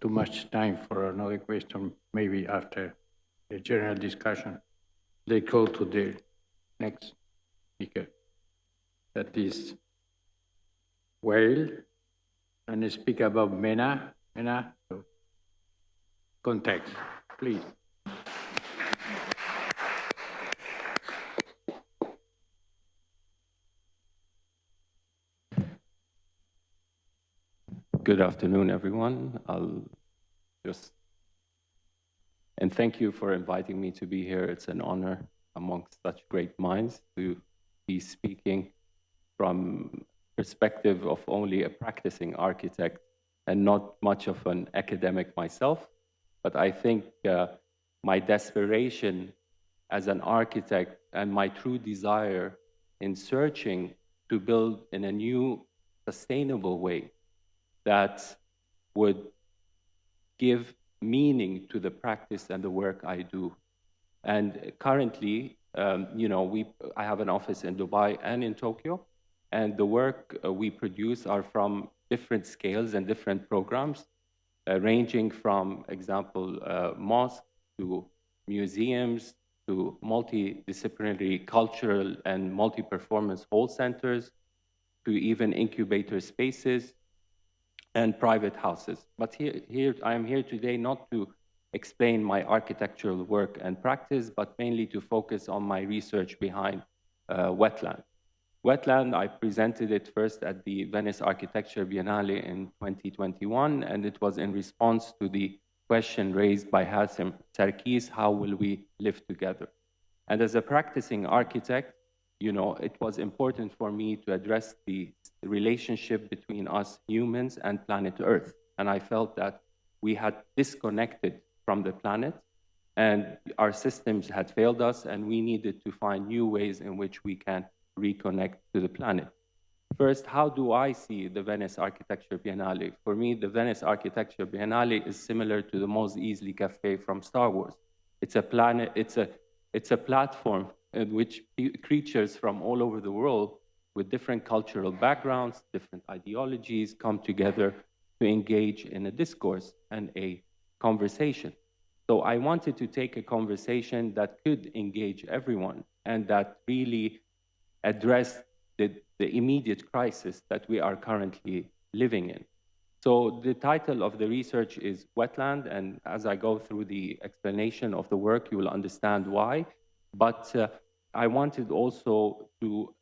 too much time for another question, maybe after the general discussion. They call to the next speaker, that is Wael, and speak about MENA Context, please. Good afternoon, everyone. And thank you for inviting me to be here. It's an honor amongst such great minds to be speaking from perspective of only a practicing architect and not much of an academic myself. But I think my desperation as an architect and my true desire in searching to build in a new, sustainable way that would give meaning to the practice and the work I do. And currently, I have an office in Dubai and in Tokyo, and the work we produce are from different scales and different programs, ranging from, example, mosques to museums to multidisciplinary cultural and multi-performance hall centers to even incubator spaces and private houses. But I am here today not to explain my architectural work and practice, but mainly to focus on my research behind wetland. Wetland, I presented it first at the Venice Architecture Biennale in 2021, and it was in response to the question raised by Hassim Sarkis, how will we live together? And as a practicing architect, it was important for me to address the relationship between us humans and planet Earth. And I felt that we had disconnected from the planet and our systems had failed us, and we needed to find new ways in which we can reconnect to the planet. First, how do I see the Venice Architecture Biennale? For me, the Venice Architecture Biennale is similar to the Mos Eisley Cafe from Star Wars. It's a platform in which creatures from all over the world with different cultural backgrounds, different ideologies come together to engage in a discourse and a conversation. So I wanted to take a conversation that could engage everyone and that really address the immediate crisis that we are currently living in. So the title of the research is Wetland, and as I go through the explanation of the work, you will understand why. But I wanted also to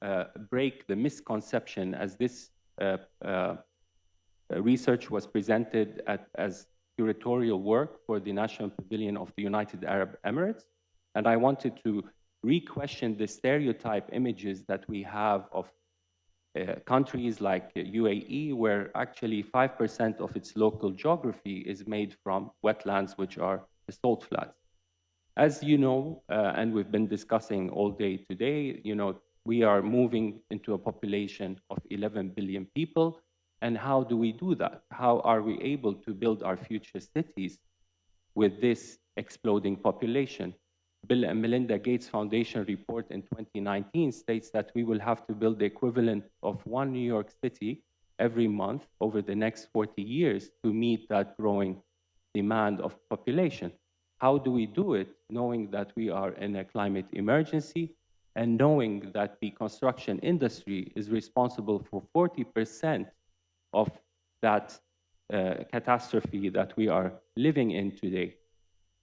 break the misconception, as this research was presented as curatorial work for the National Pavilion of the United Arab Emirates. And I wanted to re-question the stereotype images that we have of countries like UAE, where actually 5% of its local geography is made from wetlands, which are the salt flats. As you know, and we've been discussing all day today, we are moving into a population of 11 billion people. And how do we do that? How are we able to build our future cities with this exploding population? Bill and Melinda Gates Foundation report in 2019 states that we will have to build the equivalent of one New York City every month over the next 40 years to meet that growing demand of population. How do we do it, knowing that we are in a climate emergency and knowing that the construction industry is responsible for 40% of that catastrophe that we are living in today?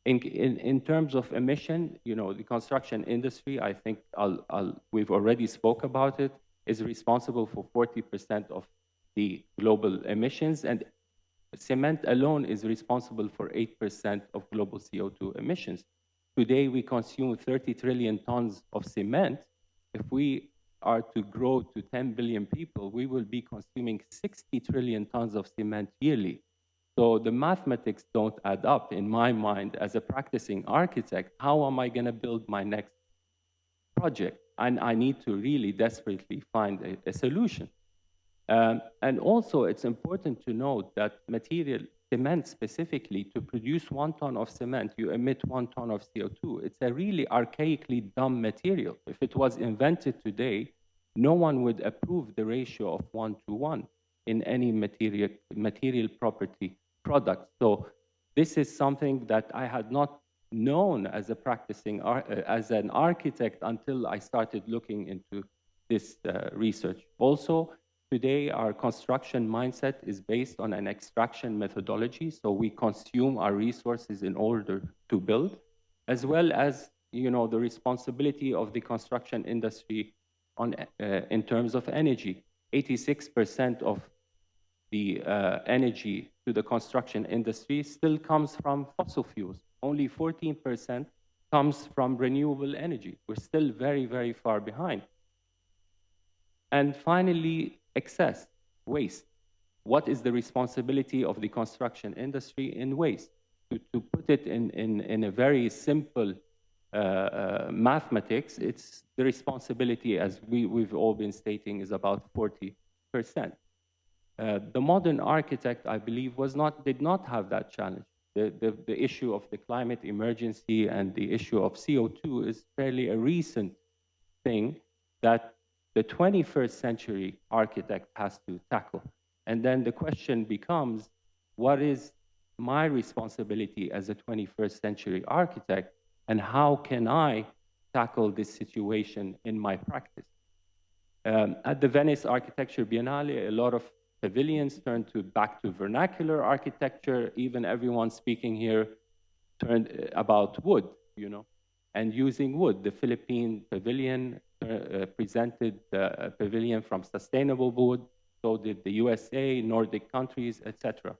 In terms of emission, the construction industry, I think we've already spoke about it, is responsible for 40% of the global emissions, and cement alone is responsible for 8% of global CO2 emissions. Today, we consume 30 trillion tons of cement. If we are to grow to 10 billion people, we will be consuming 60 trillion tons of cement yearly. So the mathematics don't add up in my mind as a practicing architect. How am I going to build my next project? And I need to really desperately find a solution. And also, it's important to note that cement specifically, to produce 1 ton of cement, you emit 1 ton of CO2. It's a really archaically dumb material. If it was invented today, no one would approve the ratio of 1 to 1 in any material property products. So this is something that I had not known as a as an architect until I started looking into this research. Also, today our construction mindset is based on an extraction methodology. So we consume our resources in order to build, as well as the responsibility of the construction industry on in terms of energy. 86% of the energy to the construction industry still comes from fossil fuels. Only 14% comes from renewable energy. We're still very, very far behind. And finally, excess waste. What is the responsibility of the construction industry in waste? To put it in a very simple mathematics, it's the responsibility, as we've all been stating, is about 40%. The modern architect, I believe, did not have that challenge. The issue of the climate emergency and the issue of CO2 is fairly a recent thing that the 21st century architect has to tackle. And then the question becomes, what is my responsibility as a 21st century architect, and how can I tackle this situation in my practice? At the Venice Architecture Biennale, a lot of pavilions turned back to vernacular architecture. Even everyone speaking here turned about wood, and using wood. The Philippine pavilion presented a pavilion from sustainable wood, so did the USA, Nordic countries, etc.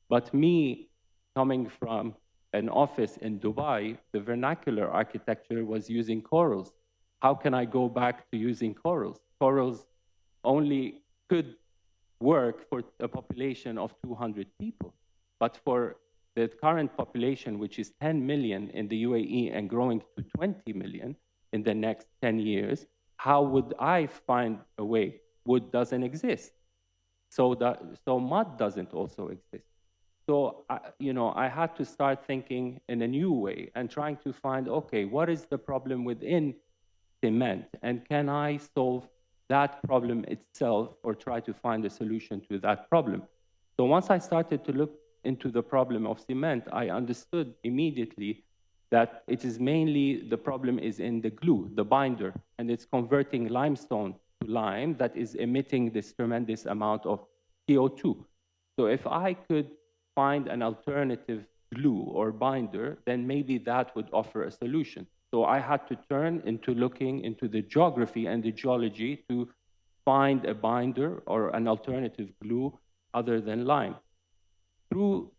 But me, coming from an office in Dubai, the vernacular architecture was using corals. How can I go back to using corals? Corals only could work for a population of 200 people. But for the current population, which is 10 million in the UAE and growing to 20 million in the next 10 years, how would I find a way? Wood doesn't exist. So mud doesn't also exist. So, I had to start thinking in a new way and trying to find, okay, what is the problem within cement? And can I solve that problem itself or try to find a solution to that problem? So once I started to look into the problem of cement, I understood immediately that it is mainly the problem is in the glue, the binder, and it's converting limestone to lime that is emitting this tremendous amount of CO2. So if I could find an alternative glue or binder, then maybe that would offer a solution. So I had to turn into looking into the geography and the geology to find a binder or an alternative glue other than lime. Through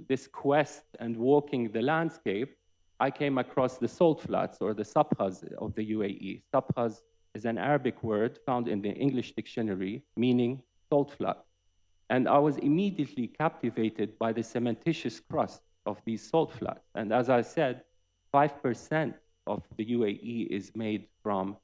this quest and walking the landscape, I came across the salt flats or the sabkhas of the UAE. Sabkhas is an Arabic word found in the English dictionary meaning salt flat. And I was immediately captivated by the cementitious crust of these salt flats. And as I said, 5% of the UAE is made from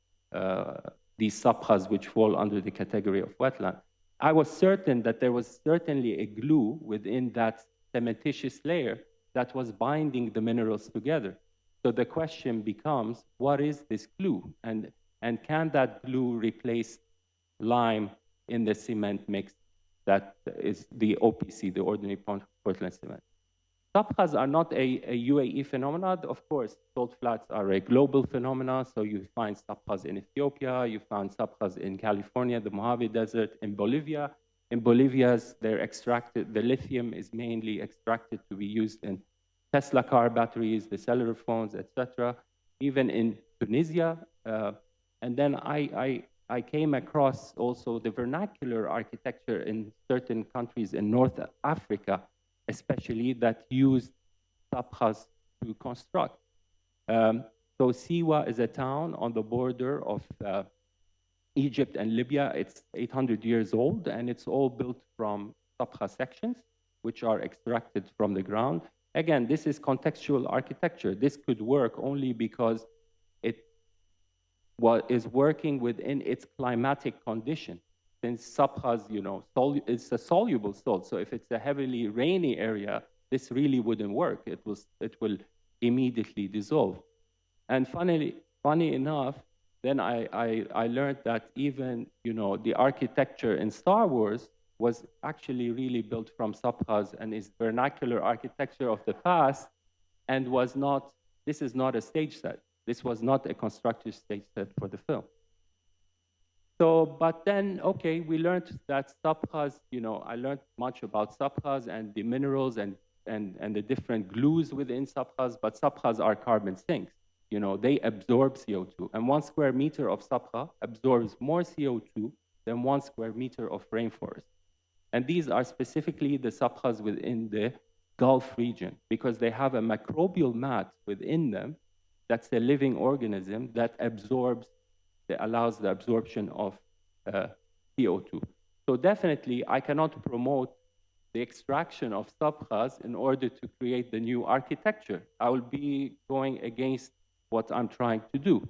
these sabkhas, which fall under the category of wetland. I was certain that there was certainly a glue within that cementitious layer that was binding the minerals together. So the question becomes, what is this glue? And can that glue replace lime in the cement mix that is the OPC, the ordinary Portland cement? Sabkhas are not a UAE phenomenon. Of course, salt flats are a global phenomenon. So you find sabkhas in Ethiopia, you find sabkhas in California, the Mojave Desert, in Bolivia. In Bolivia, they're extracted, the lithium is mainly extracted to be used in Tesla car batteries, the cellular phones, etc. Even in Tunisia. And then I came across also the vernacular architecture in certain countries in North Africa, especially that used sabkhas to construct. So Siwa is a town on the border of Egypt and Libya. It's 800 years old, and it's all built from sabkha sections, which are extracted from the ground. Again, this is contextual architecture. This could work only because it is working within its climatic condition. Since sabkhas, it's a soluble salt. So if it's a heavily rainy area, this really wouldn't work. It will immediately dissolve. And funny enough, then I learned that even the architecture in Star Wars was actually really built from sabkhas and is vernacular architecture of the past, and was not, this is not a stage set. This was not a constructed stage set for the film. So, but then, okay, we learned that sabkhas, you know, I learned much about sabkhas and the minerals and the different glues within sabkhas, but sabkhas are carbon sinks. You know, they absorb CO2. And 1 square meter of sabkha absorbs more CO2 than 1 square meter of rainforest. And these are specifically the sabkhas within the Gulf region, because they have a microbial mat within them that's a living organism that absorbs, that allows the absorption of CO2. So definitely, I cannot promote the extraction of sabkhas in order to create the new architecture. I will be going against what I'm trying to do.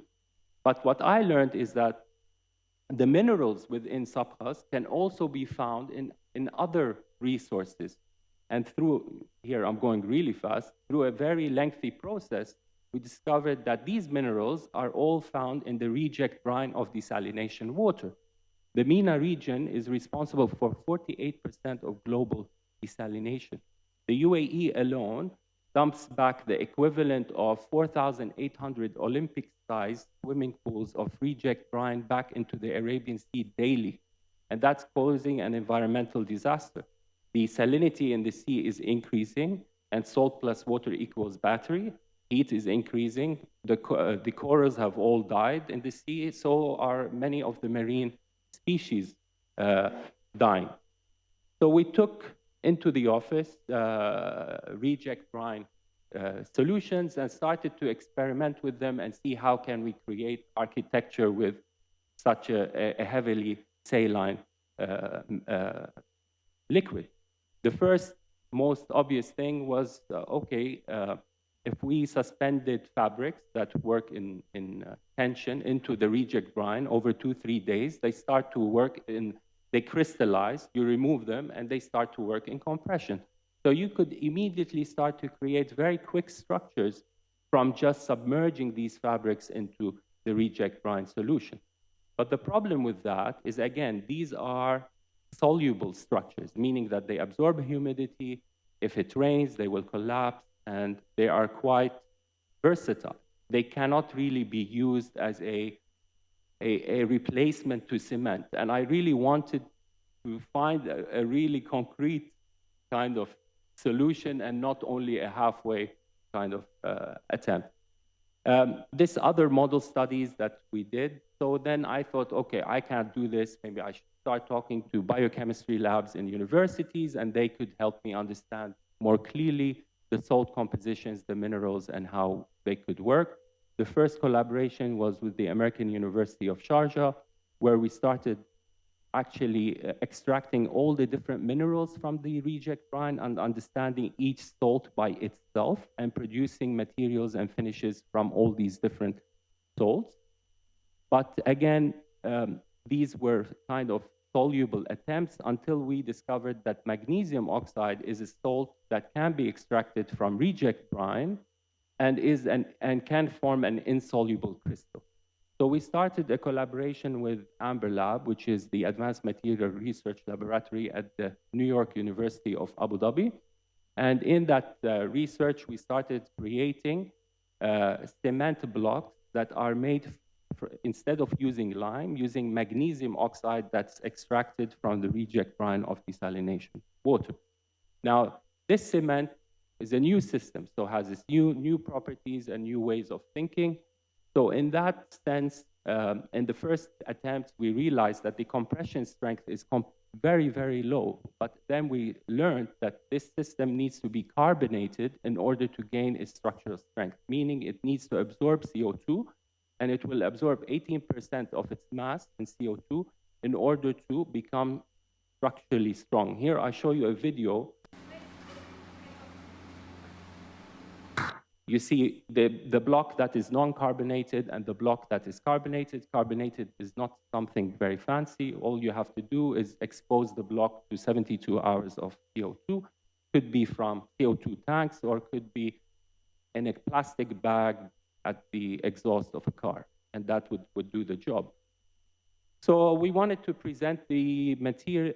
But what I learned is that the minerals within sabkhas can also be found in other resources. And through, here I'm going really fast, through a very lengthy process, we discovered that these minerals are all found in the reject brine of desalination water. The MENA region is responsible for 48% of global desalination. The UAE alone dumps back the equivalent of 4,800 Olympic-sized swimming pools of reject brine back into the Arabian Sea daily. And that's causing an environmental disaster. The salinity in the sea is increasing, and salt plus water equals battery. Heat is increasing. The corals have all died in the sea, so are many of the marine species dying. So we took into the office reject brine solutions and started to experiment with them and see how can we create architecture with such a heavily saline liquid. The first most obvious thing was, if we suspended fabrics that work in tension into the reject brine over 2-3 days, they start to work they crystallize, you remove them, and they start to work in compression. So you could immediately start to create very quick structures from just submerging these fabrics into the reject brine solution. But the problem with that is, again, these are soluble structures, meaning that they absorb humidity. If it rains, they will collapse, and they are quite versatile. They cannot really be used as a replacement to cement. And I really wanted to find a really concrete kind of solution and not only a halfway kind of attempt. This other model studies that we did. So then I thought, okay, I can't do this. Maybe I should start talking to biochemistry labs in universities, and they could help me understand more clearly the salt compositions, the minerals, and how they could work. The first collaboration was with the American University of Sharjah, where we started actually extracting all the different minerals from the reject brine and understanding each salt by itself and producing materials and finishes from all these different salts. But again, these were kind of soluble attempts until we discovered that magnesium oxide is a salt that can be extracted from reject brine and can form an insoluble crystal. So we started a collaboration with Amber Lab, which is the Advanced Material Research Laboratory at the New York University of Abu Dhabi. And in that research, we started creating cement blocks that are made, instead of using lime, using magnesium oxide that's extracted from the reject brine of desalination water. Now, this cement is a new system, so has its new properties and new ways of thinking. So in that sense, in the first attempt, we realized that the compression strength is very, very low. But then we learned that this system needs to be carbonated in order to gain its structural strength, meaning it needs to absorb CO2, and it will absorb 18% of its mass in CO2 in order to become structurally strong. Here I show you a video. You see the block that is non-carbonated and the block that is carbonated. Carbonated is not something very fancy. All you have to do is expose the block to 72 hours of CO2. Could be from CO2 tanks or could be in a plastic bag at the exhaust of a car, and that would do the job. So we wanted to present the material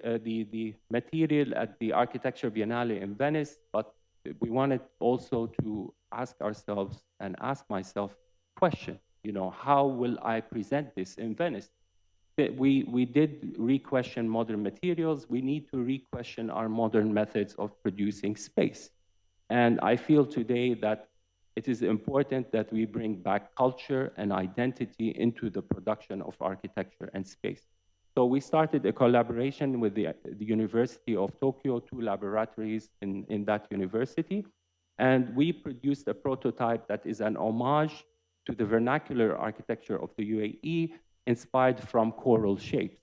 at the Architecture Biennale in Venice, but we wanted also to ask ourselves and ask myself question, how will I present this in Venice? We did re-question modern materials. We need to re-question our modern methods of producing space. And I feel today that it is important that we bring back culture and identity into the production of architecture and space. So we started a collaboration with the University of Tokyo, 2 laboratories in that university. And we produced a prototype that is an homage to the vernacular architecture of the UAE, inspired from coral shapes.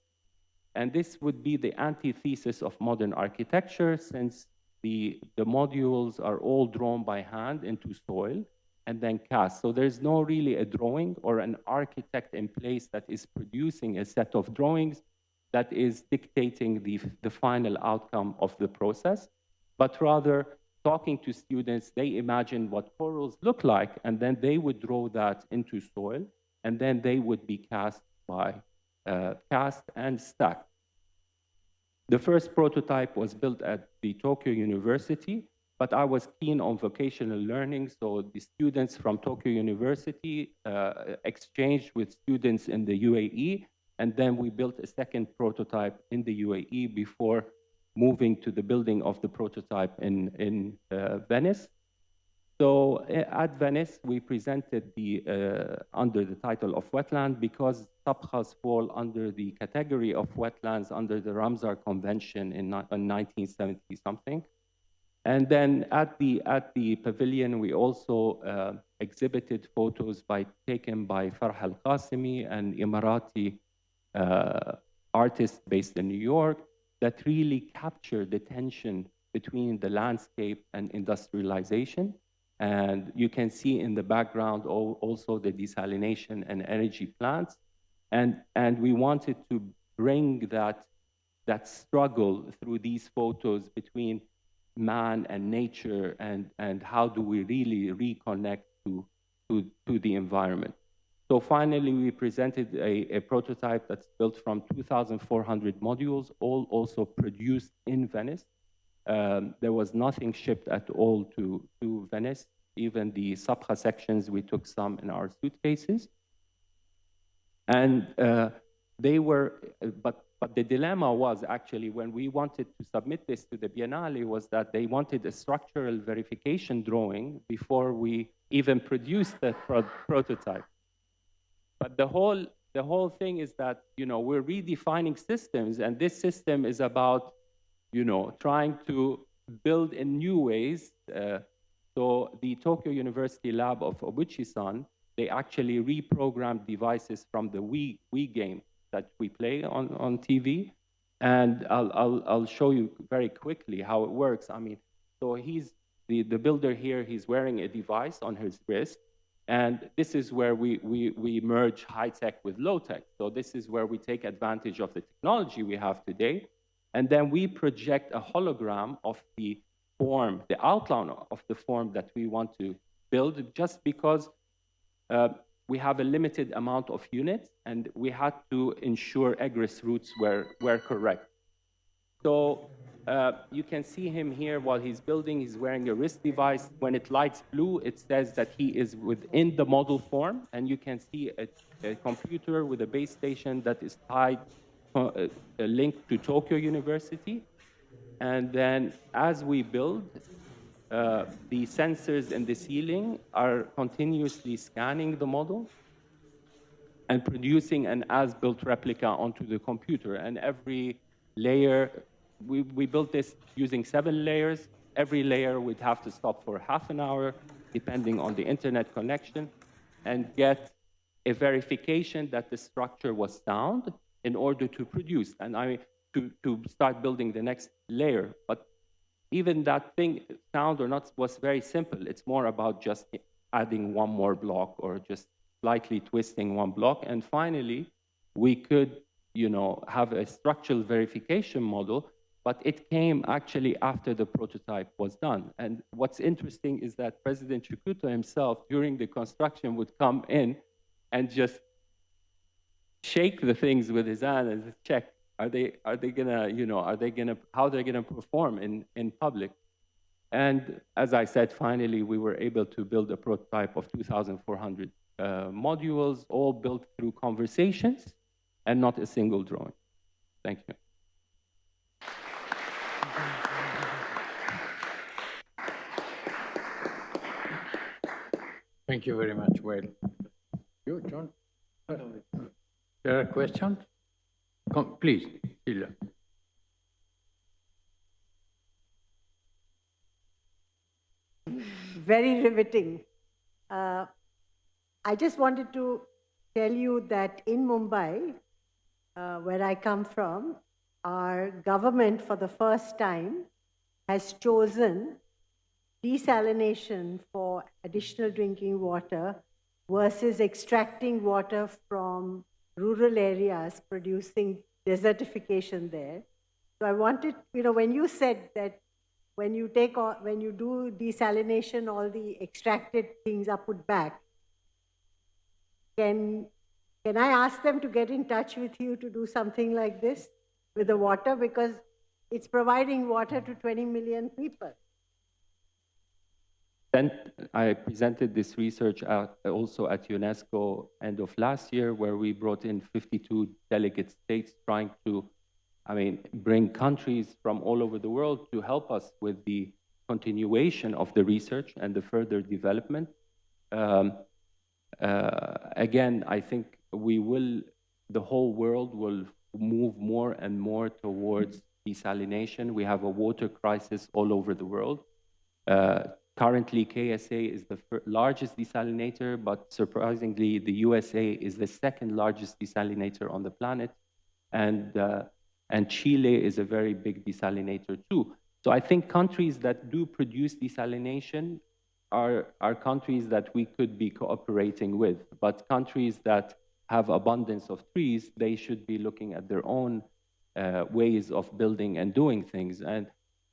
And this would be the antithesis of modern architecture, since the modules are all drawn by hand into soil and then cast. So there's no really a drawing or an architect in place that is producing a set of drawings that is dictating the final outcome of the process, but rather talking to students, they imagine what corals look like, and then they would draw that into soil, and then they would be cast and stacked. The first prototype was built at the Tokyo University, but I was keen on vocational learning, so the students from Tokyo University exchanged with students in the UAE, and then we built a second prototype in the UAE before moving to the building of the prototype in Venice. So at Venice, we presented under the title of wetland, because Sabkhas fall under the category of wetlands under the Ramsar Convention in 1970 something. And then at the pavilion, we also exhibited photos taken by Farh Al-Qasimi, an Emirati artist based in New York, that really capture the tension between the landscape and industrialization. And you can see in the background also the desalination and energy plants. And we wanted to bring that struggle through these photos between man and nature, and how do we really reconnect to the environment. So finally, we presented a prototype that's built from 2,400 modules, all also produced in Venice. There was nothing shipped at all to Venice. Even the Sabha sections, we took some in our suitcases. And they were, but the dilemma was actually, when we wanted to submit this to the Biennale, was that they wanted a structural verification drawing before we even produced the prototype. But the whole thing is that, we're redefining systems, and this system is about, trying to build in new ways. So the Tokyo University lab of Obuchi-san, they actually reprogrammed devices from the Wii game that we play on TV. And I'll show you very quickly how it works. I mean, so he's the builder here, he's wearing a device on his wrist. And this is where we merge high tech with low tech. So this is where we take advantage of the technology we have today. And then we project a hologram of the form, the outline of the form that we want to build, just because we have a limited amount of units, and we had to ensure egress routes were correct. So you can see him here while he's building. He's wearing a wrist device. When it lights blue, it says that he is within the model form, and you can see a computer with a base station that is tied, linked to Tokyo University. And then as we build, the sensors in the ceiling are continuously scanning the model and producing an as-built replica onto the computer. And every layer, we built this using 7 layers. Every layer would have to stop for half an hour, depending on the internet connection, and get a verification that the structure was sound in order to produce, and to start building the next layer. But even that thing, sound or not, was very simple. It's more about just adding one more block or just slightly twisting one block. And finally, we could, have a structural verification model, but it came actually after the prototype was done. And what's interesting is that President Chikuto himself, during the construction, would come in and just shake the things with his hand and check, are they gonna, how they're gonna perform in public. And as I said, finally, we were able to build a prototype of 2,400 modules, all built through conversations and not a single drawing. Thank you. Thank you very much, Wael. You, John? There are questions? Come, please, Hilda. Very riveting. I just wanted to tell you that in Mumbai, where I come from, our government for the first time has chosen desalination for additional drinking water versus extracting water from rural areas, producing desertification there. So I wanted, when you said that when you do desalination, all the extracted things are put back, can I ask them to get in touch with you to do something like this with the water? Because it's providing water to 20 million people. Then I presented this research also at UNESCO end of last year, where we brought in 52 delegate states trying to, bring countries from all over the world to help us with the continuation of the research and the further development. Again, I think the whole world will move more and more towards desalination. We have a water crisis all over the world. Currently, KSA is the largest desalinator, but surprisingly, the USA is the second largest desalinator on the planet, and Chile is a very big desalinator too. So I think countries that do produce desalination are countries that we could be cooperating with, but countries that have abundance of trees, they should be looking at their own ways of building and doing things. And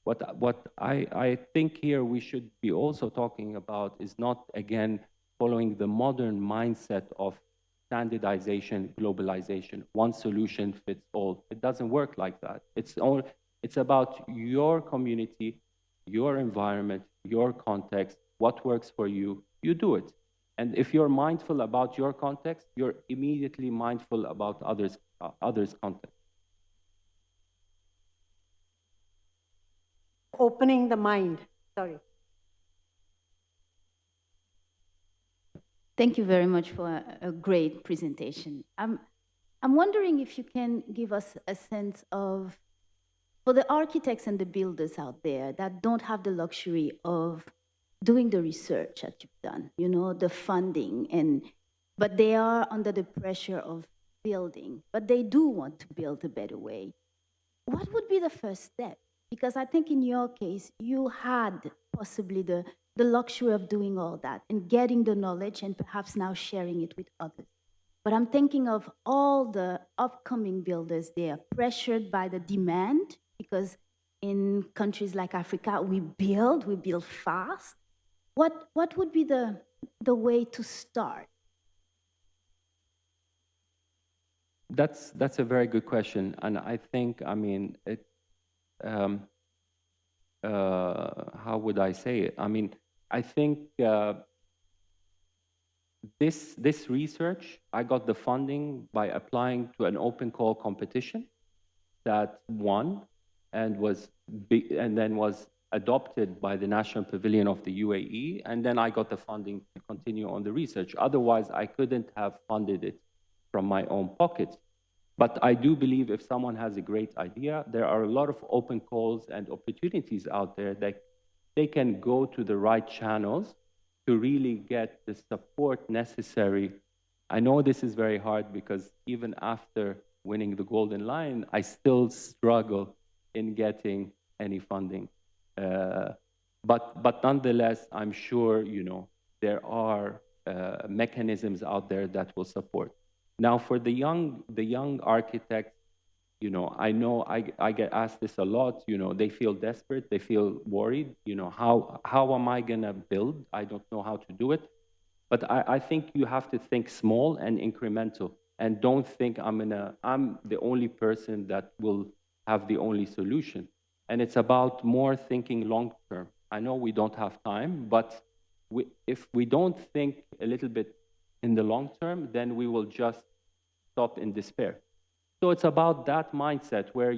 what I think here we should be also talking about is not, again, following the modern mindset of standardization, globalization, one solution fits all. It doesn't work like that. It's about your community, your environment, your context, what works for you, you do it. And if you're mindful about your context, you're immediately mindful about others' context. Opening the mind, sorry. Thank you very much for a great presentation. I'm wondering if you can give us a sense of, for the architects and the builders out there that don't have the luxury of doing the research that you've done, the funding, but they are under the pressure of building, but they do want to build a better way. What would be the first step? Because I think in your case, you had possibly the luxury of doing all that and getting the knowledge and perhaps now sharing it with others. But I'm thinking of all the upcoming builders. They are pressured by the demand, because in countries like Africa, we build fast. What would be the way to start? That's a very good question, and I think, how would I say it? I think this research, I got the funding by applying to an open call competition that won and then was adopted by the National Pavilion of the UAE, and then I got the funding to continue on the research. Otherwise, I couldn't have funded it from my own pocket. But I do believe if someone has a great idea, there are a lot of open calls and opportunities out there that they can go to the right channels to really get the support necessary. I know this is very hard because even after winning the Golden Lion, I still struggle in getting any funding. But nonetheless, I'm sure, there are mechanisms out there that will support. Now, for the young architects, I know I get asked this a lot. They feel desperate, they feel worried. How am I gonna build? I don't know how to do it. But I think you have to think small and incremental. and don't think I'm the only person that will have the only solution. And it's about more thinking long term. I know we don't have time, but if we don't think a little bit in the long term, then we will just stop in despair. So it's about that mindset where,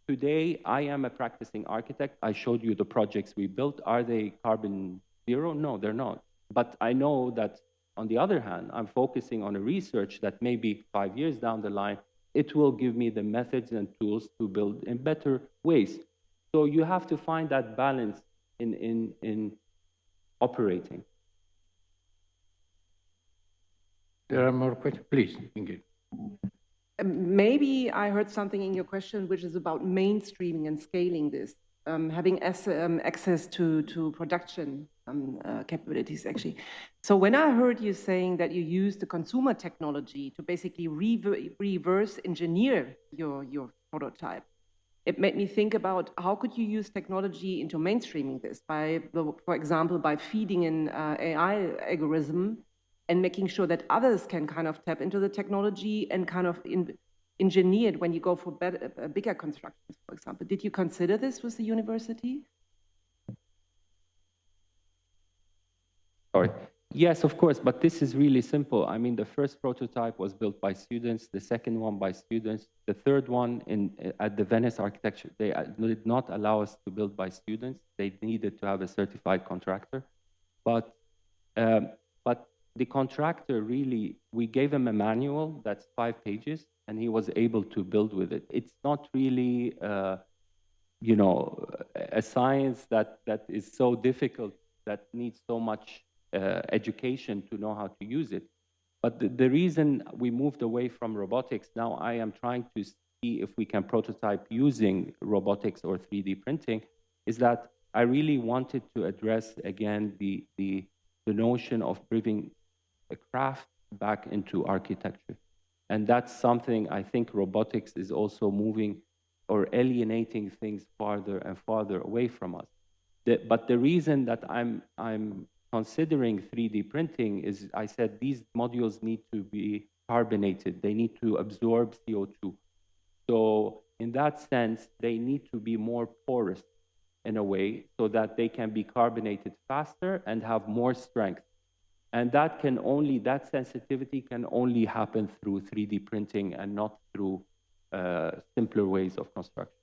today I am a practicing architect. I showed you the projects we built. Are they carbon zero? No, they're not. But I know that on the other hand, I'm focusing on a research that maybe 5 years down the line, it will give me the methods and tools to build in better ways. So you have to find that balance in operating. There are more questions. Please, Ingrid. Maybe I heard something in your question which is about mainstreaming and scaling this, having access to production capabilities, actually. So when I heard you saying that you use the consumer technology to basically reverse engineer your prototype, it made me think about how could you use technology into mainstreaming this for example, by feeding an AI algorithm and making sure that others can kind of tap into the technology and kind of engineer it when you go for bigger constructions, for example. Did you consider this with the university? Sorry. Yes, of course, but this is really simple. I mean, the first prototype was built by students, the second one by students, the third one at the Venice architecture, they did not allow us to build by students. They needed to have a certified contractor. But the contractor really, we gave him a manual that's 5 pages, and he was able to build with it. It's not really, a science that is so difficult, that needs so much education to know how to use it. But the reason we moved away from robotics, now I am trying to see if we can prototype using robotics or 3D printing, is that I really wanted to address again the notion of bringing a craft back into architecture. And that's something I think robotics is also moving or alienating things farther and farther away from us. But the reason that I'm considering 3D printing is, I said these modules need to be carbonated. They need to absorb CO2. So in that sense, they need to be more porous in a way so that they can be carbonated faster and have more strength. And that sensitivity can only happen through 3D printing and not through simpler ways of construction.